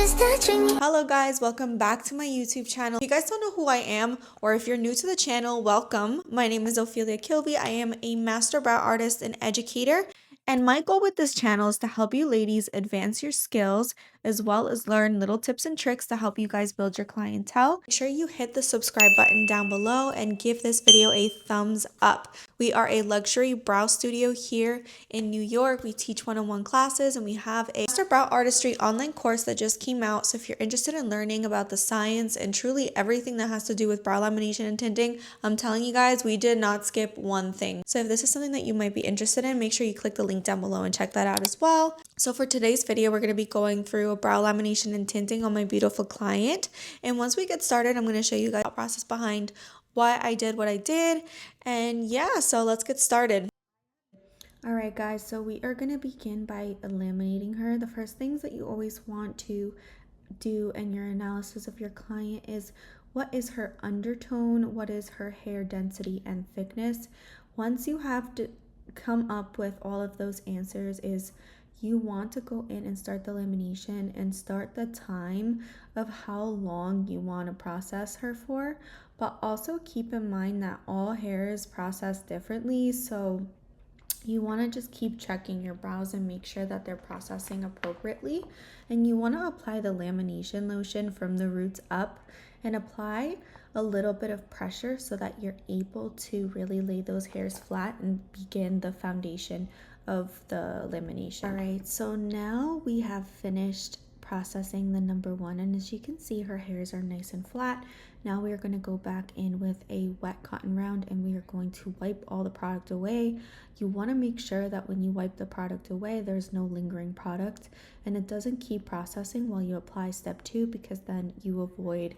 just touching me. Hello guys, welcome back to my YouTube channel. If you guys don't know who I am, or if you're new to the channel, welcome. My name is Ophelia Kilby. I am a master brow artist and educator. And my goal with this channel is to help you ladies advance your skills as well as learn little tips and tricks to help you guys build your clientele. Make sure you hit the subscribe button down below and give this video a thumbs up. We are a luxury brow studio here in New York. We teach one-on-one classes and we have a Master Brow Artistry online course that just came out. So if you're interested in learning about the science and truly everything that has to do with brow lamination and tinting, I'm telling you guys, we did not skip one thing. So if this is something that you might be interested in, make sure you click the link down below and check that out as well. So for today's video, we're going to be going through a brow lamination and tinting on my beautiful client. And once we get started, I'm going to show you guys the process behind why I did what I did. And yeah, so let's get started. Alright guys, so we are going to begin by laminating her. The first things that you always want to do in your analysis of your client is what is her undertone, what is her hair density and thickness. Once you have to come up with all of those answers, is you want to go in and start the lamination and start the time of how long you want to process her for. But also keep in mind that all hair is processed differently, so you want to just keep checking your brows and make sure that they're processing appropriately. And you want to apply the lamination lotion from the roots up and apply a little bit of pressure so that you're able to really lay those hairs flat and begin the foundation of the lamination. All right, so now we have finished processing the number one, and as you can see, her hairs are nice and flat. Now we are going to go back in with a wet cotton round and we are going to wipe all the product away. You want to make sure that when you wipe the product away, there's no lingering product and it doesn't keep processing while you apply step 2, because then you avoid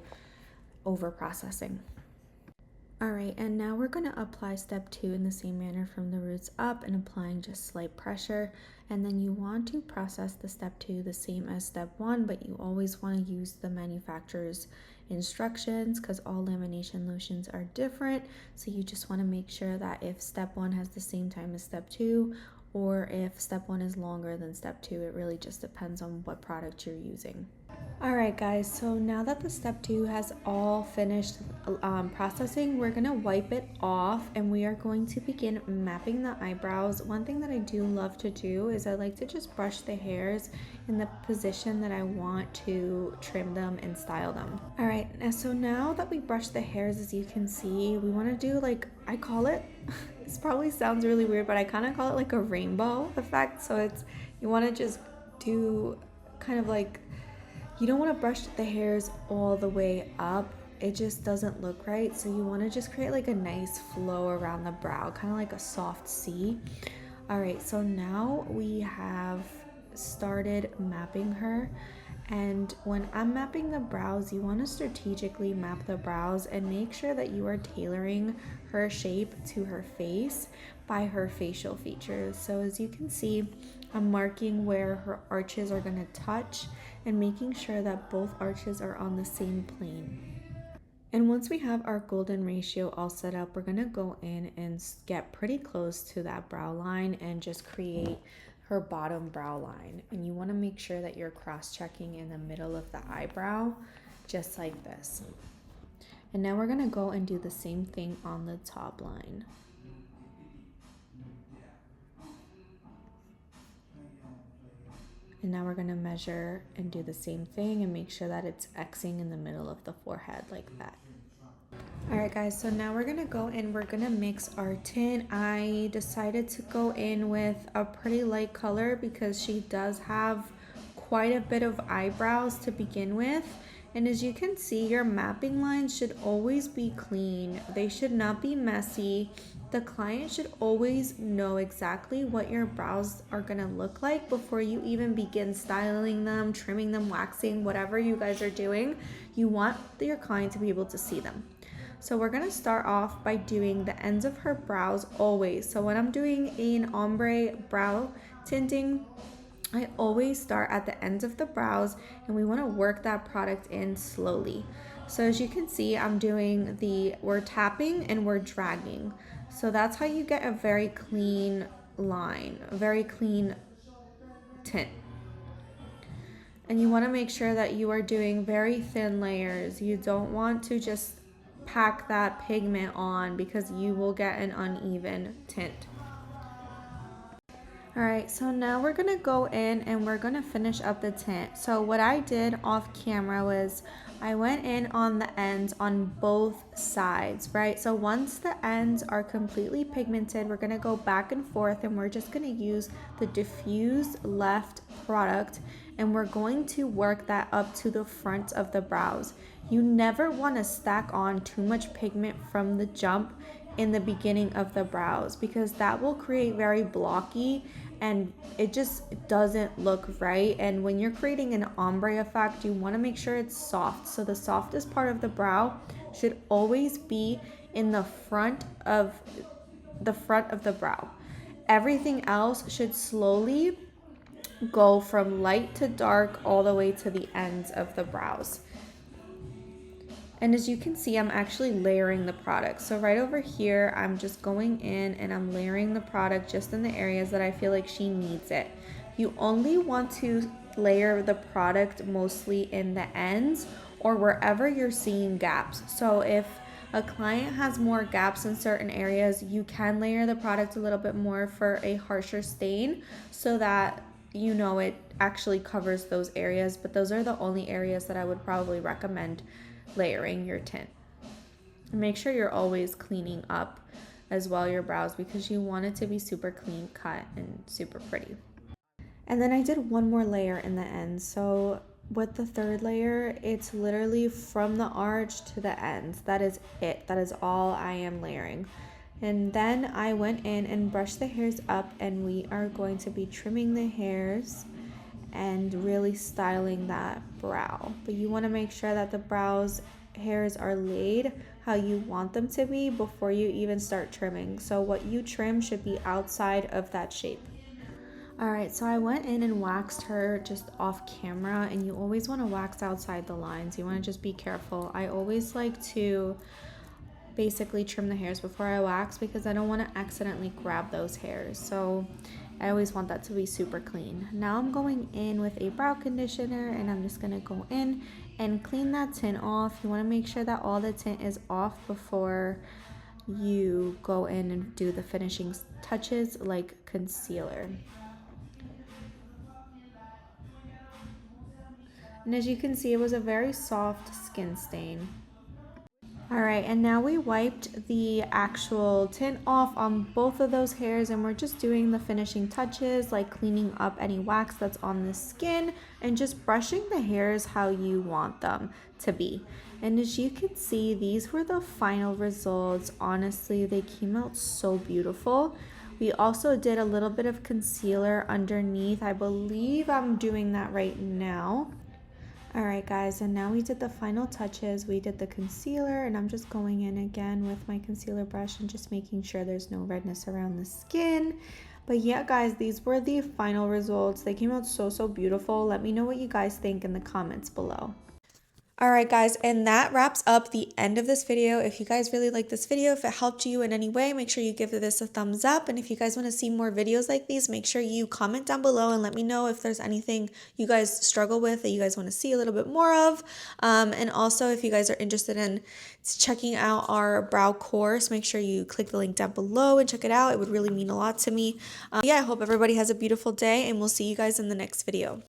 over processing. Alright, and now we're going to apply step 2 in the same manner from the roots up and applying just slight pressure. And then you want to process the step 2 the same as step 1, but you always want to use the manufacturer's instructions because all lamination lotions are different. So you just want to make sure that if step 1 has the same time as step 2, or if step 1 is longer than step 2, it really just depends on what product you're using. Alright guys, so now that the step 2 has all finished processing, we're going to wipe it off and we are going to begin mapping the eyebrows. One thing that I do love to do is I like to just brush the hairs in the position that I want to trim them and style them. Alright, so now that we brush the hairs, as you can see, we want to do like, I call it, this probably sounds really weird, but I kind of call it like a rainbow effect. So it's, you want to just do kind of like, you don't want to brush the hairs all the way up. It just doesn't look right. So you want to just create like a nice flow around the brow, kind of like a soft C. All right, so now we have started mapping her. And when I'm mapping the brows, you want to strategically map the brows and make sure that you are tailoring her shape to her face by her facial features. So as you can see, I'm marking where her arches are going to touch and making sure that both arches are on the same plane. And once we have our golden ratio all set up, we're going to go in and get pretty close to that brow line and just create her bottom brow line. And you want to make sure that you're cross-checking in the middle of the eyebrow, just like this. And now we're going to go and do the same thing on the top line. And now we're going to measure and do the same thing and make sure that it's Xing in the middle of the forehead like that. Alright guys, so now we're going to go and we're going to mix our tint. I decided to go in with a pretty light color because she does have quite a bit of eyebrows to begin with. And as you can see, your mapping lines should always be clean. They should not be messy. The client should always know exactly what your brows are gonna look like before you even begin styling them, trimming them, waxing, whatever you guys are doing. You want your client to be able to see them. So we're gonna start off by doing the ends of her brows always. So when I'm doing an ombre brow tinting, I always start at the ends of the brows and we want to work that product in slowly. So as you can see, we're tapping and we're dragging. So that's how you get a very clean line, a very clean tint. And you want to make sure that you are doing very thin layers. You don't want to just pack that pigment on because you will get an uneven tint. Alright, so now we're going to go in and we're going to finish up the tint. So what I did off camera was I went in on the ends on both sides, right? So once the ends are completely pigmented, we're going to go back and forth and we're just going to use the diffuse left product and we're going to work that up to the front of the brows. You never want to stack on too much pigment from the jump in the beginning of the brows because that will create very blocky and it just doesn't look right. And when you're creating an ombre effect, you want to make sure it's soft. So the softest part of the brow should always be in the front of the brow. Everything else should slowly go from light to dark all the way to the ends of the brows. And as you can see, I'm actually layering the product. So right over here, I'm just going in and I'm layering the product just in the areas that I feel like she needs it. You only want to layer the product mostly in the ends or wherever you're seeing gaps. So if a client has more gaps in certain areas, you can layer the product a little bit more for a harsher stain so that you know it actually covers those areas. But those are the only areas that I would probably recommend layering your tint. Make sure you're always cleaning up as well your brows because you want it to be super clean cut and super pretty. And then I did one more layer in the end. So with the third layer, it's literally from the arch to the ends. That is it. That is all I am layering. And then I went in and brushed the hairs up and we are going to be trimming the hairs and really styling that brow. But you want to make sure that the brows hairs are laid how you want them to be before you even start trimming. So what you trim should be outside of that shape. Alright, so I went in and waxed her just off camera, and you always want to wax outside the lines. You want to just be careful. I always like to basically trim the hairs before I wax because I don't want to accidentally grab those hairs. So I always want that to be super clean. Now I'm going in with a brow conditioner and I'm just going to go in and clean that tint off. You want to make sure that all the tint is off before you go in and do the finishing touches like concealer. And as you can see, it was a very soft skin stain. Alright, and now we wiped the actual tint off on both of those hairs and we're just doing the finishing touches like cleaning up any wax that's on the skin and just brushing the hairs how you want them to be. And as you can see, these were the final results. Honestly, they came out so beautiful. We also did a little bit of concealer underneath. I believe I'm doing that right now. Alright guys, and now we did the final touches. We did the concealer and I'm just going in again with my concealer brush and just making sure there's no redness around the skin. But yeah guys, these were the final results. They came out so beautiful. Let me know what you guys think in the comments below. Alright guys, and that wraps up the end of this video. If you guys really like this video, if it helped you in any way, make sure you give this a thumbs up. And if you guys want to see more videos like these, make sure you comment down below and let me know if there's anything you guys struggle with that you guys want to see a little bit more of. And also, if you guys are interested in checking out our brow course, make sure you click the link down below and check it out. It would really mean a lot to me. Yeah, I hope everybody has a beautiful day and we'll see you guys in the next video.